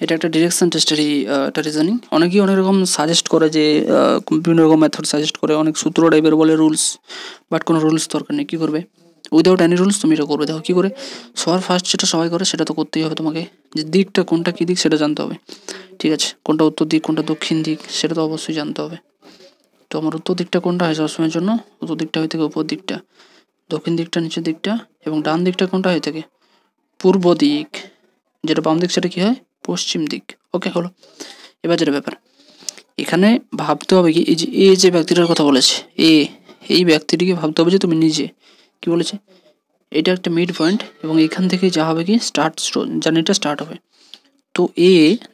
এটা একটা ডিরেকশন টেস্টেরই একটা রিজনিং। অনেকেই অনেক রকম সাজেস্ট করে, যে বিভিন্ন রকম মেথড সাজেস্ট করে, অনেক সূত্র টাইপের বলে রুলস, বাট কোনো রুলস দরকার নেই। কী করবে, উইদাউট এনি রুলস তুমি এটা করবে। দেখো কী করে, সবার ফার্স্ট যেটা সবাই করে সেটা তো করতেই হবে তোমাকে, যে দিকটা কোনটা কী দিক সেটা জানতে হবে। ঠিক আছে, কোনটা উত্তর দিক কোনটা দক্ষিণ দিক সেটা তো অবশ্যই জানতে হবে। তো আমার উত্তর দিকটা কোনটা হয় সবসময়ের জন্য, উত্তর দিকটা হয়ে থাকে উপর দিকটা, দক্ষিণ দিকটা নিচের দিকটা, এবং ডান দিকটা কোনটা হয়ে থাকে পূর্ব দিক, যেটা বাম দিক সেটা কী হয় পশ্চিম দিক। ওকে হলো। এবার যেটা ব্যাপার, এখানে ভাবতে হবে কি, এই যে যে ব্যক্তিটার কথা বলেছে এই ব্যক্তিটিকে ভাবতে হবে যে তুমি নিজে কি বলেছে, এটা একটা মিড পয়েন্ট, এবং এখান থেকে যা হবে কি জার্নিটা স্টার্ট হবে। তো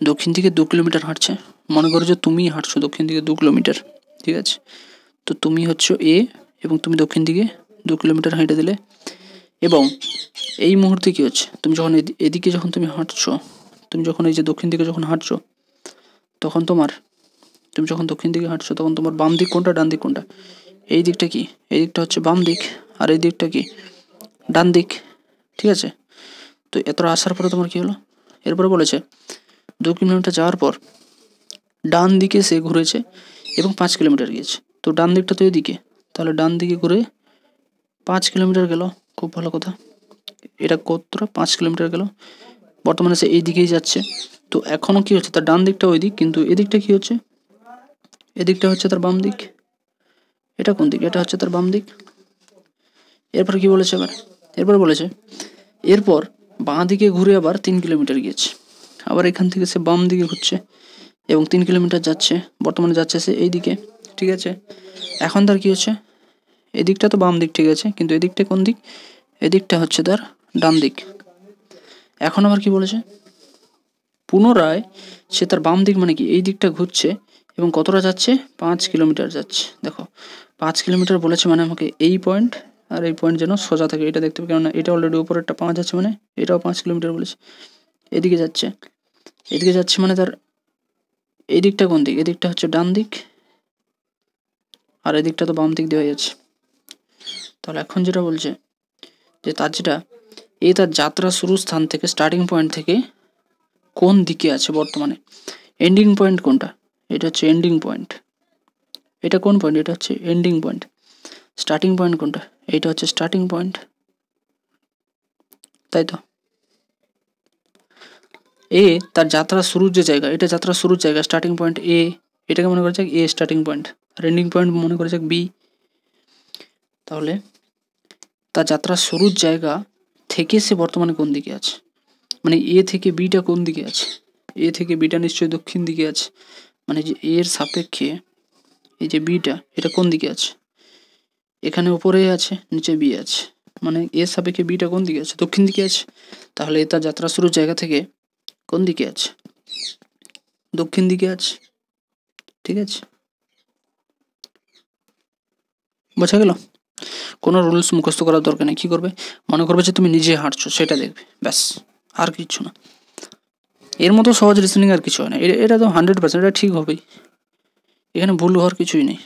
দক্ষিণ দিকে 2 কিলোমিটার হাঁটছে, মনে করো যে তুমি হাঁটছো দক্ষিণ দিকে 2 কিলোমিটার। ঠিক আছে, তো তুমি হচ্ছে এবং তুমি দক্ষিণ দিকে 2 কিলোমিটার হেঁটে দিলে, এবং এই মুহূর্তে কী হচ্ছে, তুমি যখন এদিকে যখন তুমি হাঁটছো, তুমি যখন এই যে দক্ষিণ দিকে যখন হাঁটছো, তখন তুমি যখন দক্ষিণ দিকে হাঁটছো তখন তোমার বাম দিক কোনটা ডান দিক কোনটা, এই দিকটা কি, এই দিকটা হচ্ছে বাম দিক, আর এই দিকটা কি ডান দিক। ঠিক আছে, তো এতটা আসার পরে তোমার কী হলো, এরপরে বলেছে 2 কিলোমিটার যাওয়ার পর ডান দিকে সে ঘুরেছে এবং 5 কিলোমিটার গিয়েছে। তো ডান দিকটা তো এদিকে, তাহলে ডান দিকে ঘুরে 5 কিলোমিটার গেল। খুব ভালো কথা, এটা কতটা 5 কিলোমিটার গেল। বর্তমানে সে এই দিকেই যাচ্ছে। তো এখনও কী হচ্ছে, তার ডান দিকটা ওই দিক, কিন্তু এদিকটা কী হচ্ছে, এদিকটা হচ্ছে তার বাম দিক। এটা কোন দিক, এটা হচ্ছে তার বাম দিক। এরপর কি বলেছে, এরপর বলেছে এরপর বাঁ দিকে ঘুরে আবার 3 কিলোমিটার গিয়েছে। আবার এখান থেকে সে বাম দিকে ঘুরছে এবং 3 কিলোমিটার যাচ্ছে, বর্তমানে যাচ্ছে সে এই দিকে। ঠিক আছে, এখন তার কি হচ্ছে, এদিকটা তো বাম দিক, ঠিক আছে, কিন্তু এদিকটা কোন দিক, এদিকটা হচ্ছে তার ডান দিক। এখন আবার কি বলেছে, পুনরায় সে তার বাম দিক মানে কি এই দিকটা ঘুরছে এবং কতটা যাচ্ছে, 5 কিলোমিটার যাচ্ছে। দেখো 5 কিলোমিটার বলেছে মানে আমাকে এই পয়েন্ট আর এই পয়েন্ট যেন সোজা থাকে, এটা দেখতে হবে, কেননা এটা অলরেডি উপরেরটা 5 যাচ্ছে, মানে এটাও 5 কিলোমিটার বলেছে। এদিকে যাচ্ছে মানে তার এই দিকটা কোন দিক, এদিকটা হচ্ছে ডান দিক, আর এদিকটা তো বাম দিক দিয়ে হয়ে যাচ্ছে। তাহলে এখন যেটা বলছে যে তার যাত্রা শুরু স্থান থেকে, স্টার্টিং পয়েন্ট থেকে কোন দিকে আছে বর্তমানে, এন্ডিং পয়েন্ট কোনটা, এটা হচ্ছে এন্ডিং পয়েন্ট। এটা কোন পয়েন্ট, এটা হচ্ছে এন্ডিং পয়েন্ট। স্টার্টিং পয়েন্ট কোনটা, এটা হচ্ছে স্টার্টিং পয়েন্ট, তাই তো। তার যাত্রা শুরুর যে জায়গা, এটা যাত্রা শুরুর জায়গা, স্টার্টিং পয়েন্ট এটাকে মনে করা যাক স্টার্টিং পয়েন্ট, আর এন্ডিং পয়েন্ট মনে করা যাক বি। তাহলে তার যাত্রা শুরুর জায়গা থেকে সে বর্তমানে কোন দিকে আছে, মানে থেকে বিটা কোন দিকে আছে, থেকে বিটা নিশ্চয়ই দক্ষিণ দিকে আছে, মানে যে এর সাপেক্ষে এই যে বিটা এটা কোন দিকে আছে, এখানে উপরে আছে নিচে বি আছে, মানে এর সাপেক্ষে বিটা কোন দিকে আছে, দক্ষিণ দিকে আছে। তাহলে তার যাত্রা শুরুর জায়গা থেকে কোন দিকে আছে, দক্ষিণ দিকে আছে। ঠিক আছে, বোঝা গেল। কোনো রুলস মুখস্থ করার দরকার নেই। কী করবে, মনে করবে যে তুমি নিজে হাঁটছো, সেটা দেখবে, ব্যাস, আর কিছু না। এর মতো সহজ রিজনিং আর কিছু হয় না, এটা তো 100%, এটা ঠিক হবেই, এখানে ভুল হওয়ার কিছুই নেই।